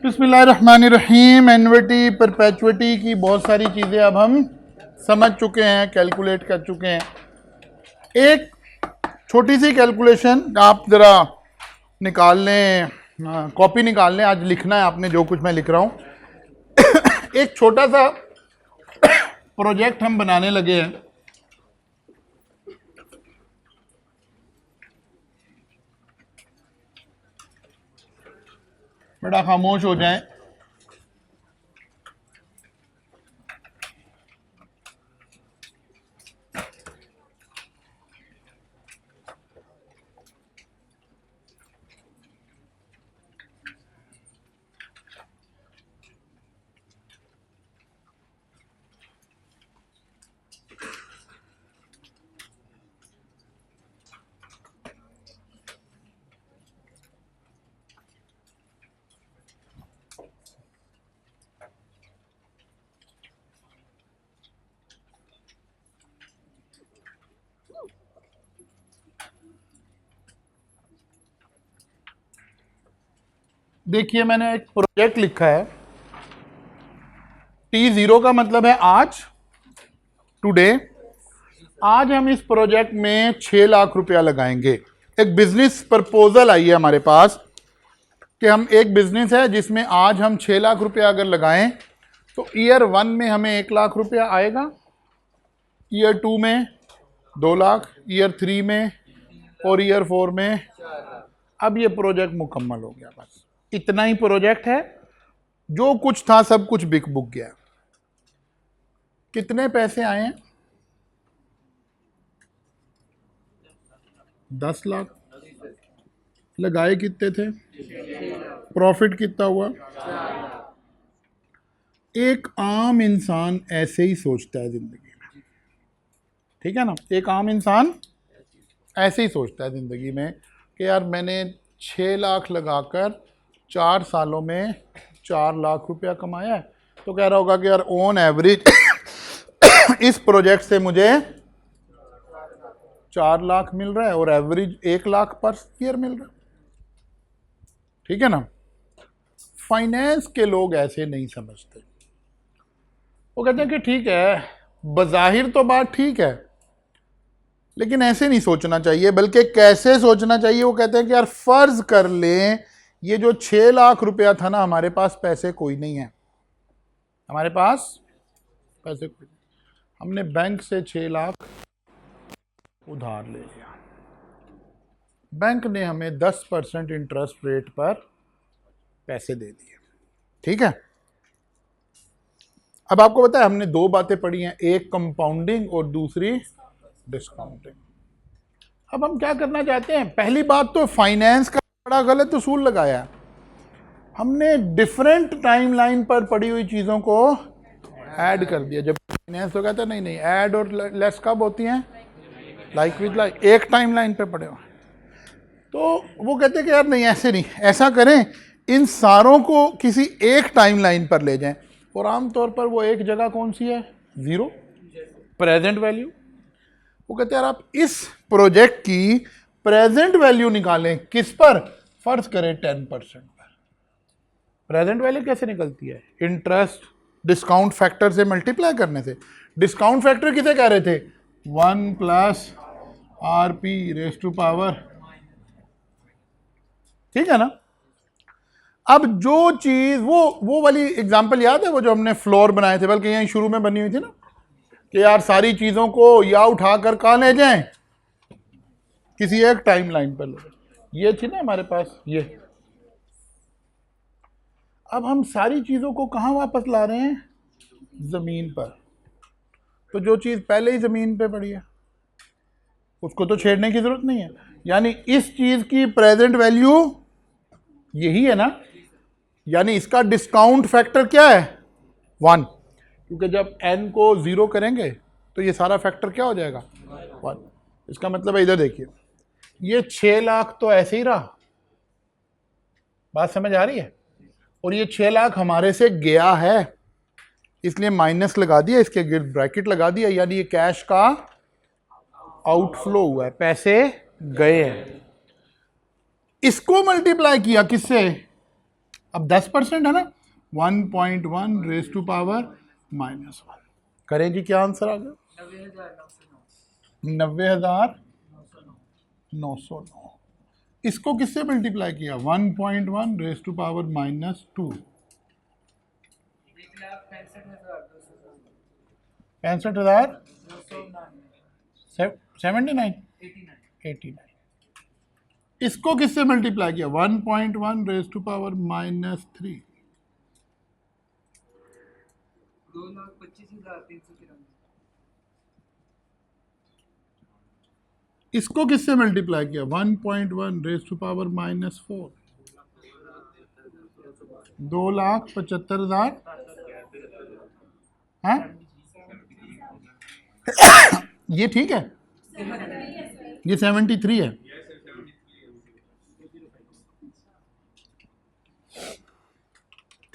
बिस्मिल्लाहिर्रहमानिर्रहीम। Annuity perpetuity की बहुत सारी चीज़ें अब हम समझ चुके हैं, कैलकुलेट कर चुके हैं। एक छोटी सी कैलकुलेशन आप ज़रा निकाल लें, कॉपी निकाल लें। आज लिखना है आपने जो कुछ मैं लिख रहा हूँ। एक छोटा सा प्रोजेक्ट हम बनाने लगे हैं। बड़ा खामोश हो जाएं। देखिए, मैंने एक प्रोजेक्ट लिखा है। T0 का मतलब है आज, टुडे। आज हम इस प्रोजेक्ट में 6 लाख रुपया लगाएंगे। एक बिजनेस प्रपोजल आई है हमारे पास कि हम एक बिजनेस है जिसमें आज हम 6 लाख रुपया अगर लगाएं तो ईयर 1 में हमें 1 लाख रुपया आएगा, ईयर 2 में 2 लाख, ईयर 3 में और ईयर 4 में। अब ये प्रोजेक्ट मुकम्मल हो गया। बस इतना ही प्रोजेक्ट है। जो कुछ था सब कुछ बिक बुक गया। कितने पैसे आए हैं? 10 लाख। लगाए कितने थे? प्रॉफिट कितना हुआ? एक आम इंसान ऐसे ही सोचता है जिंदगी में, ठीक है ना। एक आम इंसान ऐसे ही सोचता है जिंदगी में कि यार मैंने 6 लाख लगाकर 4 सालों में 4 लाख रुपया कमाया है, तो कह रहा होगा कि यार ऑन एवरेज इस प्रोजेक्ट से मुझे 4 लाख मिल रहा है और एवरेज 1 लाख पर ईयर मिल रहा है, ठीक है ना। फाइनेंस के लोग ऐसे नहीं समझते। वो कहते हैं कि ठीक है, बज़ाहिर तो बात ठीक है, लेकिन ऐसे नहीं सोचना चाहिए, बल्कि कैसे सोचना चाहिए। वो कहते हैं कि यार फर्ज कर लें ये जो 6 लाख रुपया था ना, हमारे पास पैसे कोई नहीं है, हमारे पास पैसे कोई नहीं। हमने बैंक से 6 लाख उधार ले लिया। बैंक ने हमें 10% इंटरेस्ट रेट पर पैसे दे दिए, ठीक है। अब आपको पता है हमने 2 बातें पढ़ी हैं, एक कंपाउंडिंग और दूसरी डिस्काउंटिंग। अब हम क्या करना चाहते हैं? पहली बात तो फाइनेंस का बड़ा गलत उसूल लगाया है। हमने डिफरेंट टाइमलाइन पर पड़ी हुई चीज़ों को ऐड कर दिया। जब फाइनेंस तो कहता है नहीं ऐड और लेस कब होती हैं? लाइक विद लाइक, एक टाइमलाइन पे पड़े हुए। तो वो कहते हैं कि यार नहीं, ऐसे नहीं, ऐसा करें इन सारों को किसी एक टाइमलाइन पर ले जाएं। और आमतौर पर वो एक जगह कौन सी है? Zero, present value. वो कहते हैं यार आप इस प्रोजेक्ट की प्रेजेंट वैल्यू निकालें। किस पर? फर्ज करें 10% पर। प्रेजेंट वैल्यू कैसे निकलती है? इंटरेस्ट डिस्काउंट फैक्टर से मल्टीप्लाई करने से। डिस्काउंट फैक्टर किसे कह रहे थे? 1 + RP⁻, ठीक है ना। अब जो चीज वो वाली एग्जांपल याद है, वो जो हमने फ्लोर बनाए थे, बल्कि यहीं शुरू में बनी हुई थी ना, कि यार सारी चीजों को या उठाकर कहाँ ले जाएं? किसी एक टाइम लाइन पर ले जाएं। ये थी ना हमारे पास ये। अब हम सारी चीजों को कहाँ वापस ला रहे हैं? जमीन पर। तो जो चीज पहले ही जमीन पे पड़ी है उसको तो छेड़ने की जरूरत नहीं है। यानी इस चीज की प्रेजेंट वैल्यू यही है ना, यानी इसका डिस्काउंट फैक्टर क्या है? 1, क्योंकि जब n को 0 करेंगे तो ये सारा फैक्टर क्या हो जाएगा? 1। इसका मतलब है, इधर देखिए, ये 6 लाख तो ऐसे ही रहा, बात समझ आ रही है। और ये 6 लाख हमारे से गया है, इसलिए माइनस लगा दिया, इसके गिर्द ब्रैकेट लगा दिया, यानी ये कैश का आउटफ्लो हुआ है, पैसे गए हैं। इसको मल्टीप्लाई किया किससे? अब 10% है ना, 1.1 रेज टू पावर -1 करें जी, क्या आंसर आ गया? 90,909। इसको किससे मल्टीप्लाई किया? 1.1 रेज टू पावर -2, 65,079, 89। इसको किससे मल्टीप्लाई किया? 1.1 रेज टू पावर -3, 2,25,393। इसको किससे मल्टीप्लाई किया? 1.1 रेज टू पावर -4, 2,75,000। हाँ, ये ठीक है, ये 73 है।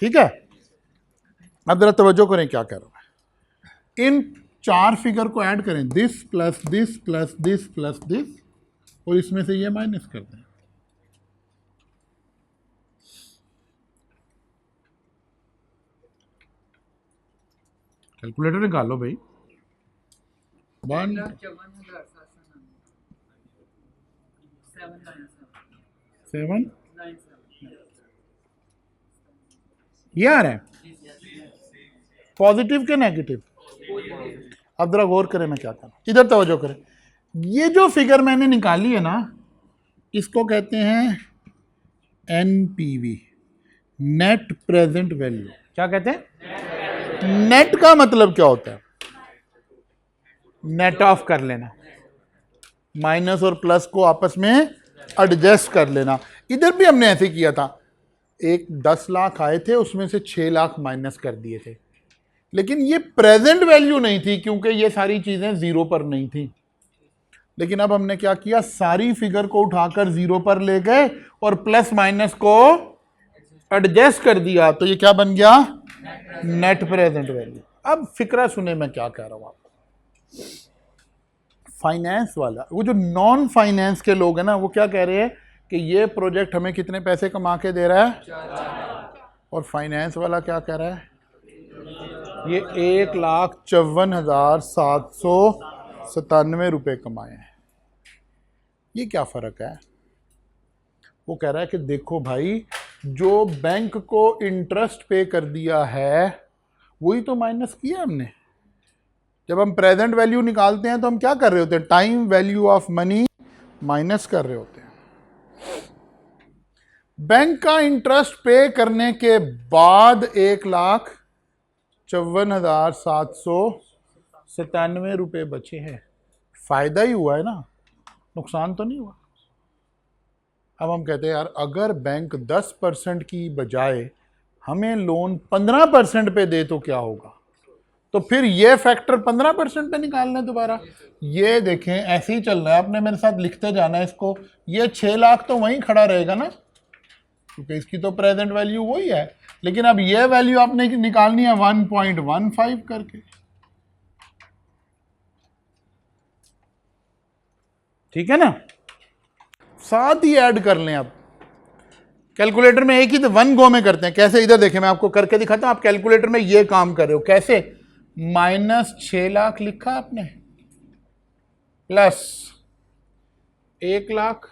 ठीक है, अब जरा तवज्जो करें क्या कह रहा हूं मैं। इन 4 फिगर को ऐड करें, this plus this plus this plus this, और इसमें से ये माइनस कर दें। कैलकुलेटर निकालो भाई। 7 ये आ रहा है, पॉजिटिव के नेगेटिव? अब जरा गौर करें मैं क्या कर रहा हूं, इधर तवज्जो करें। ये जो फिगर मैंने निकाली है ना, इसको कहते हैं एनपीवी, नेट प्रेजेंट वैल्यू। क्या कहते हैं? नेट का मतलब क्या होता है? नेट ऑफ कर लेना, माइनस और प्लस को आपस में एडजस्ट कर लेना। इधर भी हमने ऐसे किया था, एक 10 लाख आए थे, उसमें से 6 लाख माइनस कर दिए थे, लेकिन ये प्रेजेंट वैल्यू नहीं थी क्योंकि ये सारी चीजें जीरो पर नहीं थी। लेकिन अब हमने क्या किया, सारी फिगर को उठाकर जीरो पर ले गए और प्लस माइनस को एडजस्ट कर दिया, तो ये क्या बन गया? Net present value. अब फिक्रा सुने मैं क्या कह रहा हूं आपको। फाइनेंस वाला, वो जो नॉन फाइनेंस के लोग हैं ना, वो क्या कह रहे हैं कि ये प्रोजेक्ट हमें कितने पैसे कमा के दे रहा है, और फाइनेंस वाला क्या कह रहा है, ये 1,54,797 रुपए कमाए हैं। ये क्या फर्क है? वो कह रहा है कि देखो भाई, जो बैंक को इंटरेस्ट पे कर दिया है वही तो माइनस किया हमने। जब हम प्रेजेंट वैल्यू निकालते हैं तो हम क्या कर रहे होते हैं? Time value of money minus कर रहे होते हैं। बैंक का इंटरेस्ट पे करने के बाद 1,54,797 रुपए बचे हैं। फायदा ही हुआ है ना, नुकसान तो नहीं हुआ। अब हम कहते हैं यार, अगर बैंक 10% की बजाय हमें लोन 15% पे दे तो क्या होगा? तो फिर ये फैक्टर 15% पे निकालना है दोबारा। ये देखें, ऐसे ही चल रहा है, आपने मेरे साथ लिखते जाना है इसको। ये 6 लाख तो वहीं खड़ा रहेगा ना, क्योंकि इसकी तो प्रेजेंट वैल्यू वही है, लेकिन अब ये वैल्यू आपने निकालनी है 1.15 करके। ठीक है ना? साथ ही ऐड कर लें। अब कैलकुलेटर में एक ही तो 1 गो में करते हैं। कैसे? इधर देखें, मैं आपको करके दिखाता हूं। आप कैलकुलेटर में ये काम कर रहे हो कैसे? -6 लाख लिखा आपने, plus 1 lakh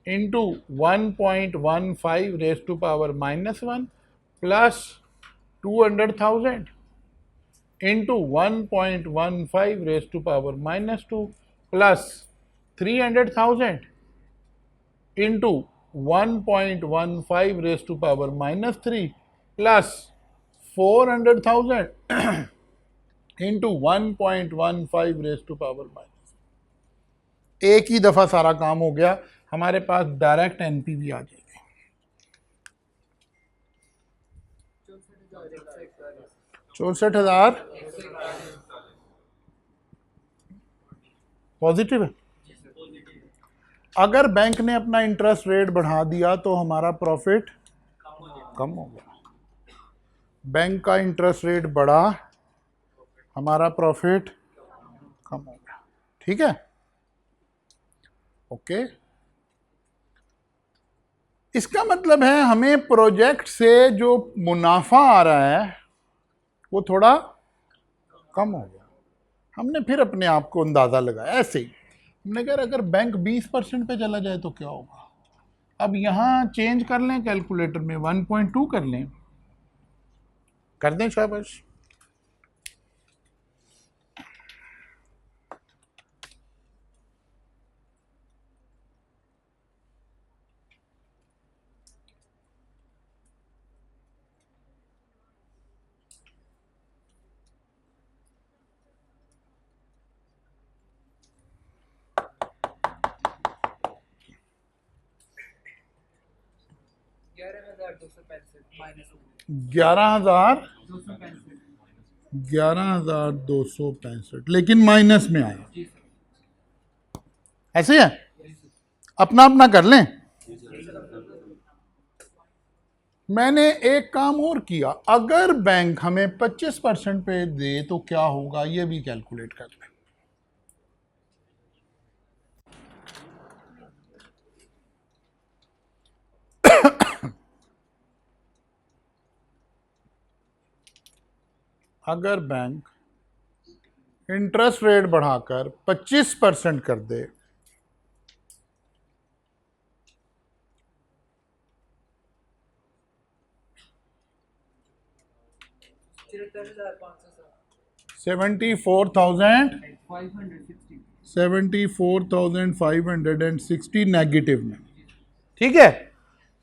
into 1.15 raise to power -1 plus 200,000 into 1.15 raise to power -2 plus 300,000 into 1.15 raise to power -3 plus 400,000 into 1.15 raise to power -। एक ही दफा सारा काम हो गया, हमारे पास डायरेक्ट एनपीवी आ जाएगी। 64,000 पॉजिटिव है। अगर बैंक ने अपना इंटरेस्ट रेट बढ़ा दिया तो हमारा प्रॉफिट कम हो गया। बैंक का इंटरेस्ट रेट बढ़ा, हमारा प्रॉफिट कम हो गया। ठीक है, ओके। इसका मतलब है हमें प्रोजेक्ट से जो मुनाफा आ रहा है वो थोड़ा कम हो गया। हमने फिर अपने आप को अंदाजा लगाया ऐसे ही, हमने कहा अगर बैंक 20% पे चला जाए तो क्या होगा। अब यहां चेंज कर लें कैलकुलेटर में, 1.2 कर लें, कर दें शाबाश। $11,265 $11,265 लेकिन माइनस में आया। ऐसे है, अपना अपना कर लें। मैंने एक काम और किया, अगर बैंक हमें 25% पे दे तो क्या होगा, ये भी कैलकुलेट कर लें। अगर बैंक इंटरेस्ट रेट बढ़ाकर 25% कर दे $74,560 नेगेटिव में, ठीक है।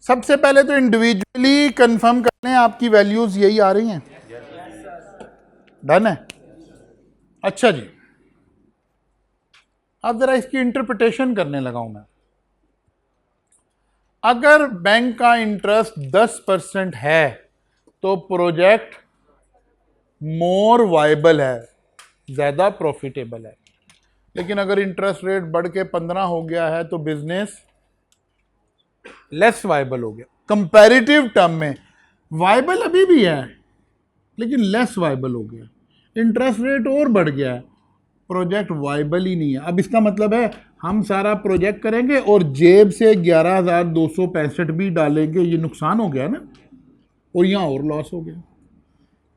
सबसे पहले तो इंडिविजुअली कंफर्म कर लें आपकी वैल्यूज यही आ रही हैं, डन है। अच्छा जी, अब जरा इसकी इंटरप्रिटेशन करने लगा हूं मैं। अगर बैंक का इंटरेस्ट 10% है तो प्रोजेक्ट मोर वायबल है, ज्यादा प्रॉफिटेबल है। लेकिन अगर इंटरेस्ट रेट बढ़ के 15 हो गया है तो बिजनेस लेस वायबल हो गया। कंपैरेटिव टर्म में वायबल अभी भी है लेकिन लेस वायबल हो गया। इंटरेस्ट रेट और बढ़ गया है, प्रोजेक्ट वायबल ही नहीं है। अब इसका मतलब है हम सारा प्रोजेक्ट करेंगे और जेब से 11,265 भी डालेंगे, ये नुकसान हो गया ना, और यहां और लॉस हो गया।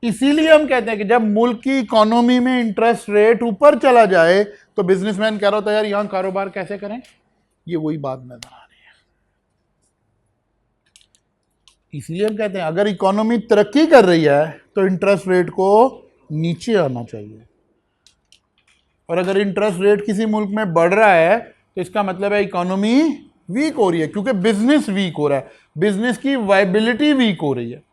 इसीलिए हम कहते हैं कि जब मुल्क की इकोनॉमी में इंटरेस्ट रेट ऊपर चला जाए तो बिजनेसमैन कह रहा होता है यार यहां कारोबार कैसे करें, ये वही बात नजर आ रही है। इसलिए हम कहते हैं अगर इकोनॉमी तरक्की कर रही है तो इंटरेस्ट रेट को नीचे आना चाहिए, और अगर इंटरेस्ट रेट किसी मुल्क में बढ़ रहा है तो इसका मतलब है इकोनॉमी वीक हो रही है, क्योंकि बिजनेस वीक हो रहा है, बिजनेस की वायबिलिटी वीक हो रही है।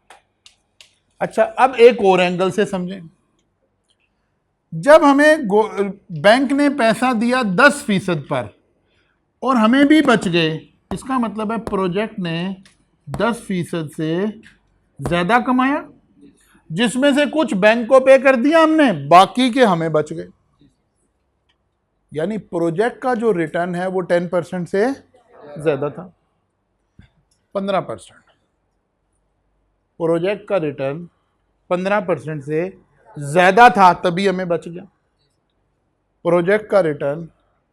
अच्छा, अब एक और एंगल से समझें। जब हमें बैंक ने पैसा दिया 10% पर और हमें भी बच गए, इसका मतलब है प्रोजेक्ट ने 10% से ज्यादा कमाया, जिसमें से कुछ बैंक को पे कर दिया हमने, बाकी के हमें बच गए। यानी प्रोजेक्ट का जो रिटर्न है वो 10% से ज्यादा था, 15%। प्रोजेक्ट का रिटर्न 15% से ज्यादा था तभी हमें बच गया। प्रोजेक्ट का रिटर्न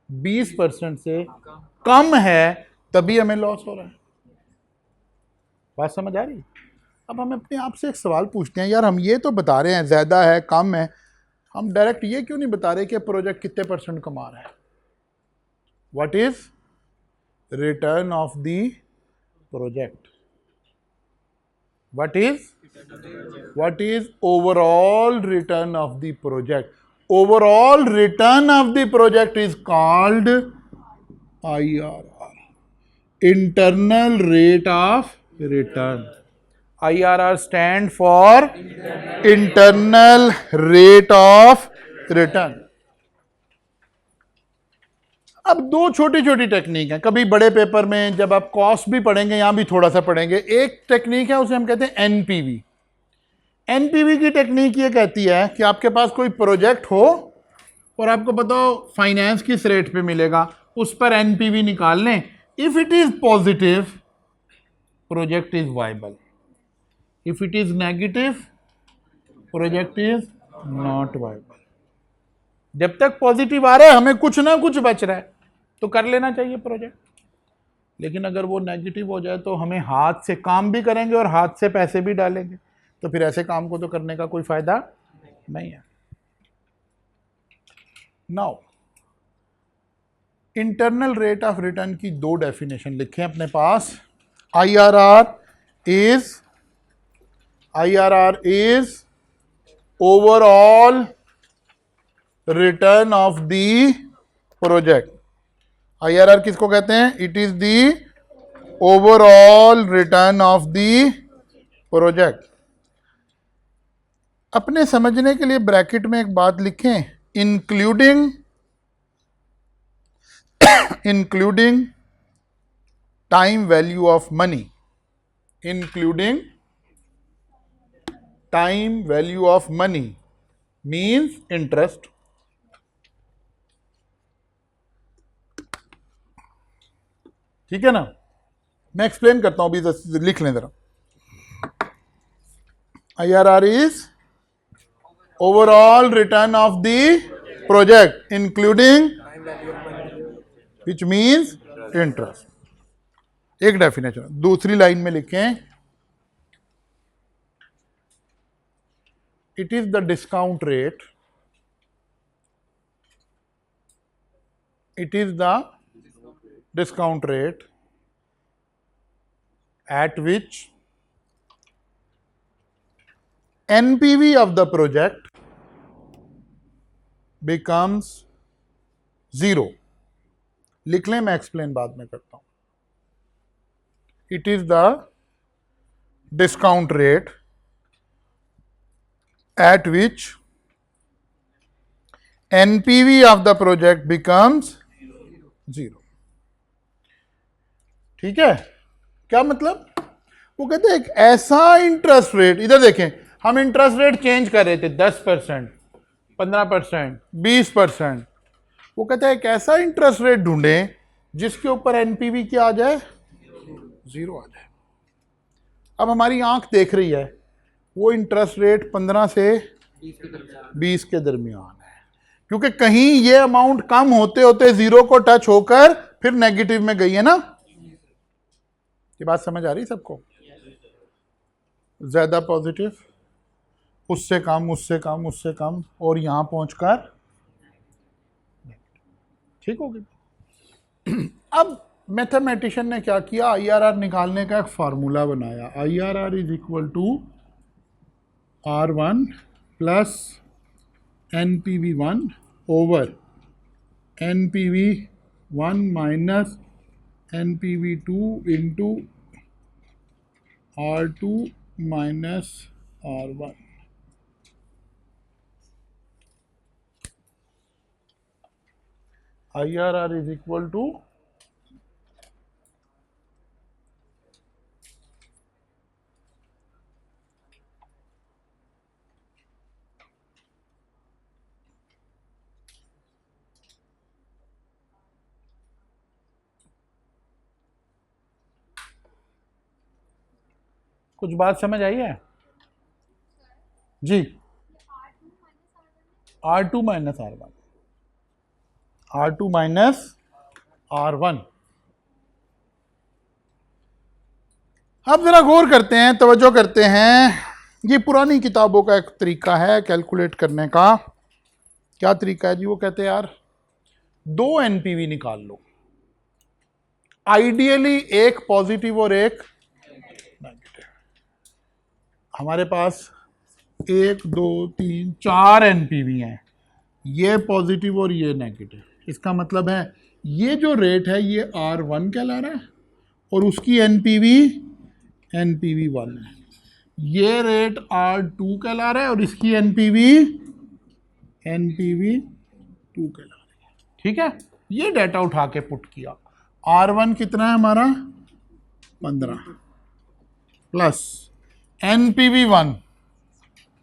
20% से कम है तभी हमें लॉस हो रहा है। बात समझ आ रही? अब हम अपने आप से एक सवाल पूछते हैं, यार हम ये तो बता रहे हैं ज्यादा है कम है, हम डायरेक्ट ये क्यों नहीं बता रहे कि प्रोजेक्ट कितने % कमा रहा है? What is return of the project? what is overall return of the project? Overall return of the project is called IRR, internal rate of return. IRR stand for internal rate of return. अब दो छोटी छोटी technique है, कभी बड़े paper में जब आप कॉस्ट भी पढ़ेंगे, यहां भी थोड़ा सा पढ़ेंगे। एक टेक्निक है उसे हम कहते हैं एनपीवी। एनपीवी की टेक्निक ये कहती है कि आपके पास कोई प्रोजेक्ट हो और आपको पता हो फाइनेंस किस रेट पे मिलेगा, उस पर एनपीवी निकाल लें। If it is positive, project is viable. If it is negative, project is not viable. जब तक पॉजिटिव आ रहा है, हमें कुछ ना कुछ बच रहा है, तो कर लेना चाहिए प्रोजेक्ट। लेकिन अगर वो नेगेटिव हो जाए तो हमें हाथ से काम भी करेंगे और हाथ से पैसे भी डालेंगे, तो फिर ऐसे काम को तो करने का कोई फायदा नहीं है। Now internal rate of return की दो डेफिनेशन लिखे अपने पास। IRR is overall return of the project। IRR किसको कहते हैं? It is the overall return of the project. अपने समझने के लिए ब्रैकेट में एक बात लिखें, including time value of money, including time value of money means interest. ठीक है ना? मैं एक्सप्लेन करता हूं, अभी लिख लें जरा। IRR is overall return of the project including which means interest. एक डेफिनेशन। दूसरी लाइन में लिखें, it is the discount rate, it is the discount rate at which NPV of the project becomes zero। लिख लें, मैं explain बाद में करता हूं। It is the discount rate at which NPV of the project becomes zero। ठीक है? क्या मतलब? वो कहते हैं एक ऐसा इंटरेस्ट रेट, इधर देखें, हम इंटरेस्ट रेट चेंज कर रहे थे 10%, 15%, 20%। वो कहते हैं एक ऐसा इंटरेस्ट रेट ढूंढें जिसके ऊपर एनपीवी क्या आ जाए? जीरो आ जाए। अब हमारी आंख देख रही है वो इंटरेस्ट रेट 15 से 20 के दरमियान है, क्योंकि कहीं ये अमाउंट कम होते होते जीरो को टच होकर फिर नेगेटिव में गई है ना। ये बात समझ आ रही सबको? ज्यादा पॉजिटिव, उससे कम, उससे कम, उससे कम, और यहां पहुंचकर ठीक हो गई। अब मैथमेटिशियन ने क्या किया? IRR निकालने का एक फार्मूला बनाया। IRR is equal to R1 plus NPV1 over NPV1 minus NPV2 into R2 minus R1। IRR is equal to कुछ बात समझ आई है जी? R2 minus R1, R2 minus R1। अब जरा गौर करते हैं, तवज्जो करते हैं। ये पुरानी किताबों का एक तरीका है कैलकुलेट करने का। क्या तरीका है जी? वो कहते हैं यार 2 एनपीवी निकाल लो, आइडियली एक पॉजिटिव और एक नेगेटिव। हमारे पास 1 2 3 4 एनपीवी हैं, ये पॉजिटिव और ये नेगेटिव। इसका मतलब है ये जो रेट है ये R1 कहला रहा है और उसकी एनपीवी 1 है। ये रेट R2 कहला रहा है और इसकी एनपीवी 2 कहला रही है। ठीक है? ये डाटा उठा के पुट किया। R1 कितना है हमारा? 15 plus NPV 1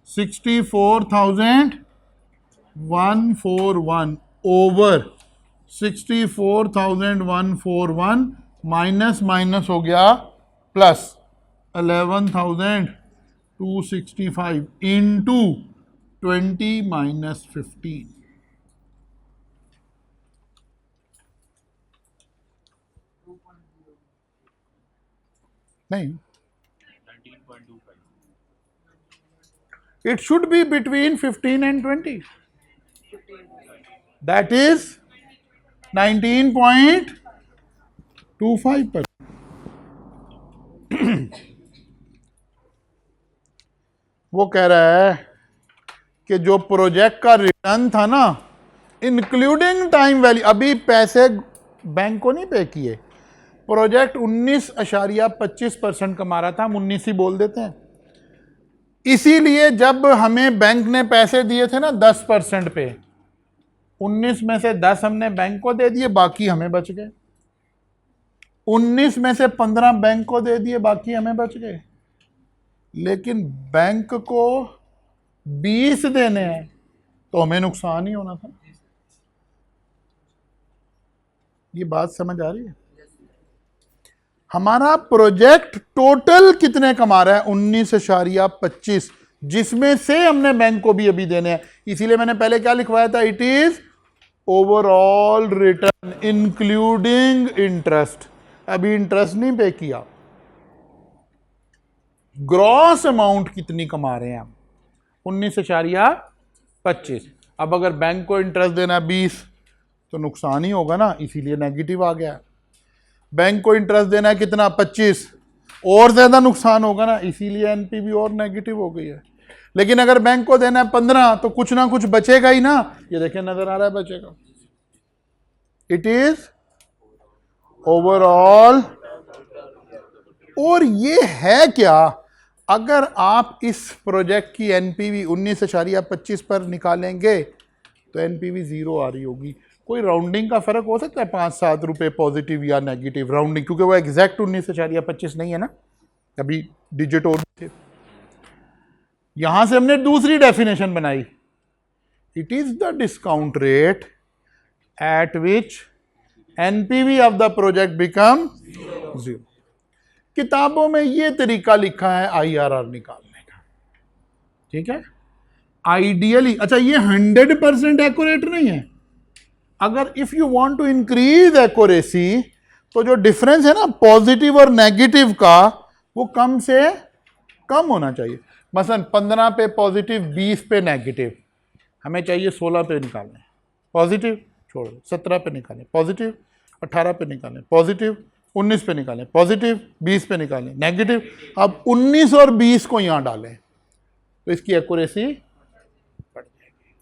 64,141 over 64,141 minus minus हो गया प्लस 11,265 इंटू 20 माइनस 15। नहीं, it should be between 15 and 20. That is 19.25%. वो कह रहा है कि जो प्रोजेक्ट का रिटर्न था ना, इंक्लूडिंग टाइम वैल्यू, अभी पैसे बैंक को नहीं पे किए, प्रोजेक्ट 19.25% कमा रहा था, हम 19 ही बोल देते हैं। इसीलिए जब हमें बैंक ने पैसे दिए थे ना 10% पे, 19 में से 10 हमने बैंक को दे दिए, बाकी हमें बच गए। 19 में से 15 बैंक को दे दिए, बाकी हमें बच गए। लेकिन बैंक को 20 देने हैं तो हमें नुकसान ही होना था। ये बात समझ आ रही है? हमारा प्रोजेक्ट टोटल कितने कमा रहा है? 19.25, जिसमें से हमने बैंक को भी अभी देने हैं। इसीलिए मैंने पहले क्या लिखवाया था? It is overall return including interest. अभी इंटरेस्ट नहीं पे किया। ग्रॉस अमाउंट कितनी कमा रहे हैं हम? 19.25। अब अगर बैंक को इंटरेस्ट देना है 20 तो नुकसान ही होगा ना, इसीलिए नेगेटिव आ गया। बैंक को इंटरेस्ट देना है कितना? 25, और ज्यादा नुकसान होगा ना, इसीलिए एनपीवी और नेगेटिव हो गई है। लेकिन अगर बैंक को देना है 15 तो कुछ ना कुछ बचेगा ही ना। ये देखिए नजर आ रहा है बचेगा। It is overall. और ये है क्या? अगर आप इस प्रोजेक्ट की एनपीवी 19.25 पर निकालेंगे तो एनपीवी 0 आ रही होगी। कोई राउंडिंग का फर्क हो सकता है 5-7 रुपए पॉजिटिव या नेगेटिव राउंडिंग, क्योंकि वो एग्जैक्ट 19.25 नहीं है ना, अभी डिजिट और थे। यहां से हमने दूसरी डेफिनेशन बनाई, it is the discount rate at which NPV of the project become 0। किताबों में ये तरीका लिखा है आईआरआर निकालने का, ठीक है। आइडियली, अच्छा ये 100% एक्यूरेट नहीं है। अगर if you want to increase accuracy तो जो डिफरेंस है ना पॉजिटिव और नेगेटिव का, वो कम से कम होना चाहिए। मसलन 15 पे पॉजिटिव, 20 पे नेगेटिव, हमें चाहिए 16 पे निकालने। पॉजिटिव छोड़ दो, 17 पे निकालें पॉजिटिव, 18 पे निकालें पॉजिटिव, 19 पे निकालें पॉजिटिव, 20 पे निकालें नेगेटिव। अब 19 और 20 को यहां डालें तो इसकी एक्यूरेसी बढ़ जाएगी।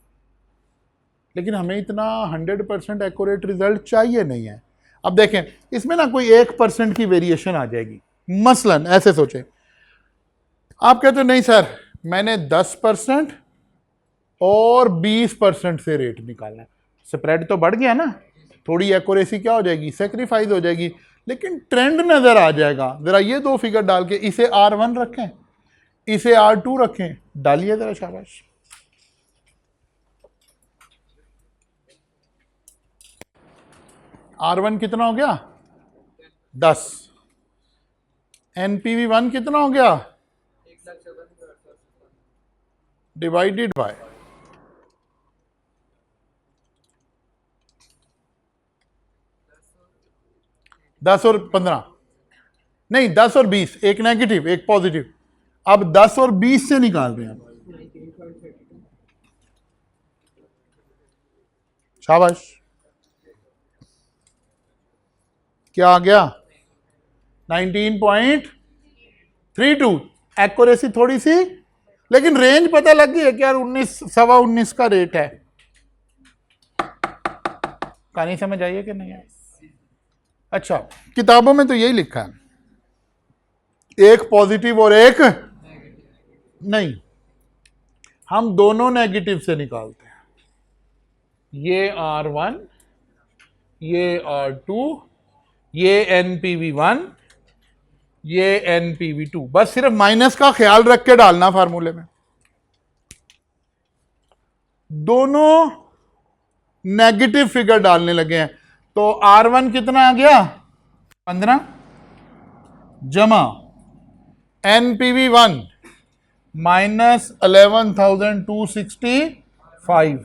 लेकिन हमें इतना 100% एक्यूरेट रिजल्ट चाहिए नहीं है। अब देखें, इसमें ना कोई 1% की वेरिएशन आ जाएगी। मसलन ऐसे सोचें, आप कहते हो नहीं सर मैंने 10% और 20% से रेट निकालना है, स्प्रेड तो बढ़ गया ना, थोड़ी एक्यूरेसी क्या हो जाएगी? सेक्रीफाइस हो जाएगी, लेकिन ट्रेंड नजर आ जाएगा। जरा ये दो फिगर डाल के, इसे R1 रखें, इसे R2 रखें, डालिए जरा, शाबाश। R1 कितना हो गया? 10। एनपीवी 1 कितना हो गया? डिवाइडेड बाय 10 और 15 नहीं, 10 और 20, एक नेगेटिव एक पॉजिटिव। अब 10 और 20 से निकाल रहे हैं, शाबाश। क्या आ गया? 19.32। एक्यूरेसी थोड़ी सी, लेकिन रेंज पता लग गई है कि यार 19, 19.25 का रेट है। कहानी समझ आइए कि नहीं है? अच्छा, किताबों में तो यही लिखा है, एक पॉजिटिव और एक नहीं, हम दोनों नेगेटिव से निकालते हैं। ये R1, ये R2, ये NPV1, ये NPV2। बस सिर्फ माइनस का ख्याल रख के डालना फार्मूले में। दोनों नेगेटिव फिगर डालने लगे हैं, तो R1 कितना आ गया? 15 जमा NPV1 माइनस 11,265।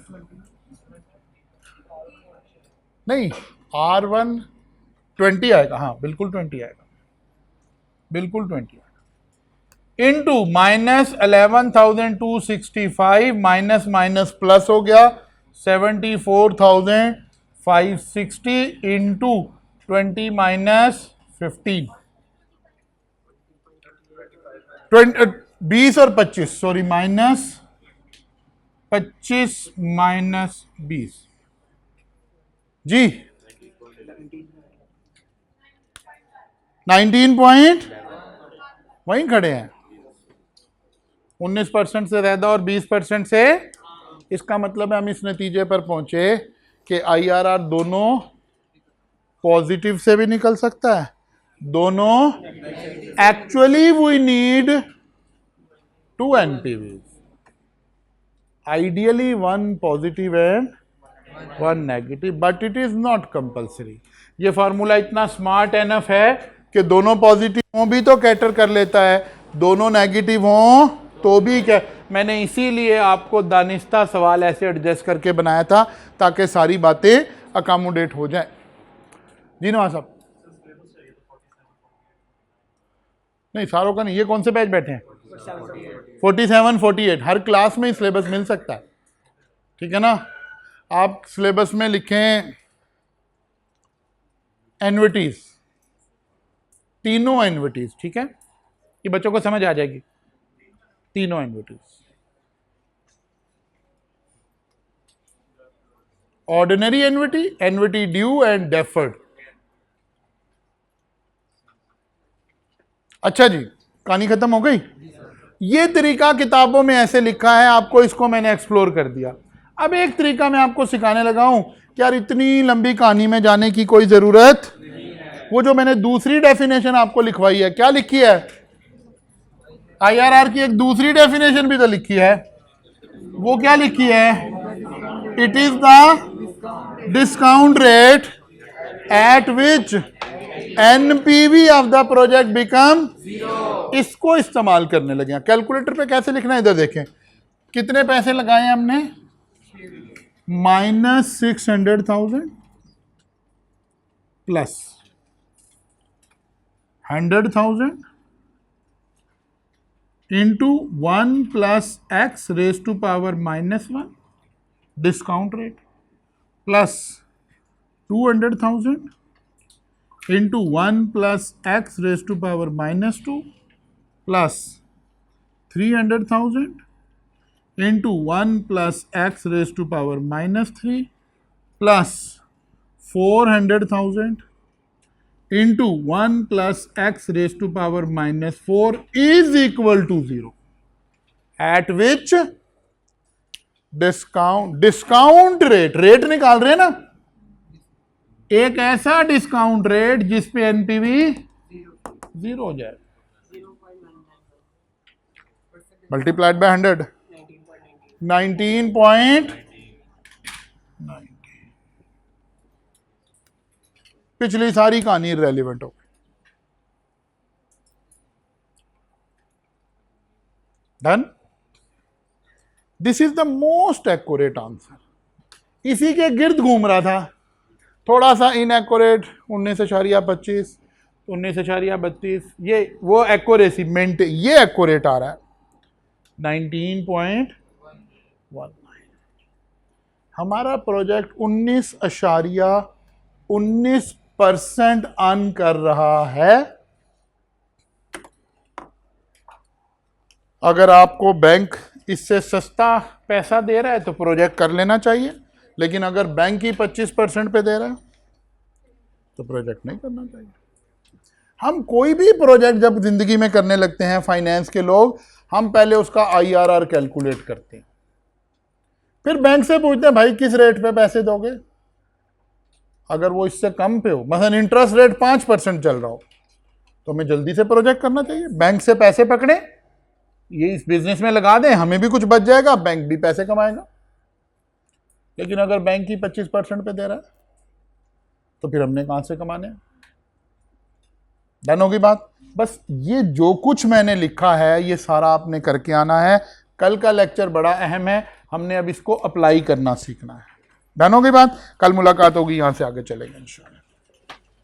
नहीं, R1 20 आएगा, हाँ बिल्कुल 20 आएगा। बिल्कुल 28 इंटू -11,265 माइनस माइनस प्लस हो गया 74,560 इंटू 20 माइनस 15 20 और 25 सॉरी माइनस 25 माइनस 20 जी 19 पॉइंट वहीं खड़े हैं 19% से ज्यादा और 20% से इसका मतलब है हम इस नतीजे पर पहुंचे कि IRR दोनों पॉजिटिव से भी निकल सकता है दोनों actually we need 2 NPVs ideally 1 positive and 1 negative but it is not compulsory ये फार्मूला इतना स्मार्ट एनफ है कि दोनों पॉजिटिव हों भी तो कैटर कर लेता है दोनों नेगेटिव हों तो भी क्या मैंने इसीलिए आपको दानिस्ता सवाल ऐसे एडजस्ट करके बनाया था ताकि सारी बातें अकोमोडेट हो जाए जी नवाज साहब नहीं सारों का नहीं ये कौन से बैच बैठे हैं 47 48 हर क्लास में सिलेबस मिल सकता है ठीक है ना आप सिलेबस में लिखें एन्युइटीज तीनों एन्युइटीज ठीक है ये बच्चों को समझ आ जाएगी तीनों annuities ordinary annuity annuity due and deferred अच्छा जी कहानी खत्म हो गई ये तरीका किताबों में ऐसे लिखा है आपको इसको मैंने एक्सप्लोर कर दिया अब एक तरीका मैं आपको सिखाने लगा हूं कि यार इतनी लंबी कहानी में जाने की कोई जरूरत वो जो मैंने दूसरी डेफिनेशन आपको लिखवाई है क्या लिखी है IRR की एक दूसरी डेफिनेशन भी तो लिखी है वो क्या लिखी है it is the discount rate at which NPV of the project become इसको इस्तेमाल करने लगे हैं कैलकुलेटर पे कैसे लिखना है इधर देखें कितने पैसे लगाए हमने -600,000 plus 100,000 into 1 plus x raise to power -1 discount rate plus 200,000 into 1 plus x raise to power -2 plus 300,000 into 1 plus x raise to power -3 plus 400,000 into 1 plus x raise to power -4 is equal to 0 at which discount rate निकाल रहे हैं ना एक ऐसा discount rate जिस पे NPV 0 हो जाए मल्टीप्लाइड बाय 100 19.90 पिछली सारी कहानी रेलिवेंट हो गई done this is the most accurate answer इसी के गिर्द घूम रहा था थोड़ा सा इनएक्यूरेट 19.25 19.32 ये वो एक्यूरेसी मेंटेन ये एक्यूरेट आ रहा है 19.19 हमारा प्रोजेक्ट 19.19% अर्न कर रहा है अगर आपको बैंक इससे सस्ता पैसा दे रहा है तो प्रोजेक्ट कर लेना चाहिए लेकिन अगर बैंक ही 25% पे दे रहा है तो प्रोजेक्ट नहीं करना चाहिए हम कोई भी प्रोजेक्ट जब जिंदगी में करने लगते हैं फाइनेंस के लोग हम पहले उसका IRR कैलकुलेट करते हैं फिर बैंक से पूछते हैं भाई किस रेट पे पैसे दोगे अगर वो इससे कम पे हो मसलन इंटरेस्ट रेट 5% चल रहा हो तो हमें जल्दी से प्रोजेक्ट करना चाहिए बैंक से पैसे पकड़े ये इस बिजनेस में लगा दें हमें भी कुछ बच जाएगा बैंक भी पैसे कमाएगा लेकिन अगर बैंक ही 25% पे दे रहा है तो फिर हमने कहां से कमाने डन होगी बात बस ये जो कुछ मैंने लिखा है ये सारा आपने करके आना है कल का लेक्चर बड़ा अहम है हमने अब इसको अप्लाई करना सीखना है डन होगी बात कल मुलाकात होगी यहां से आगे चलेंगे इंशाल्लाह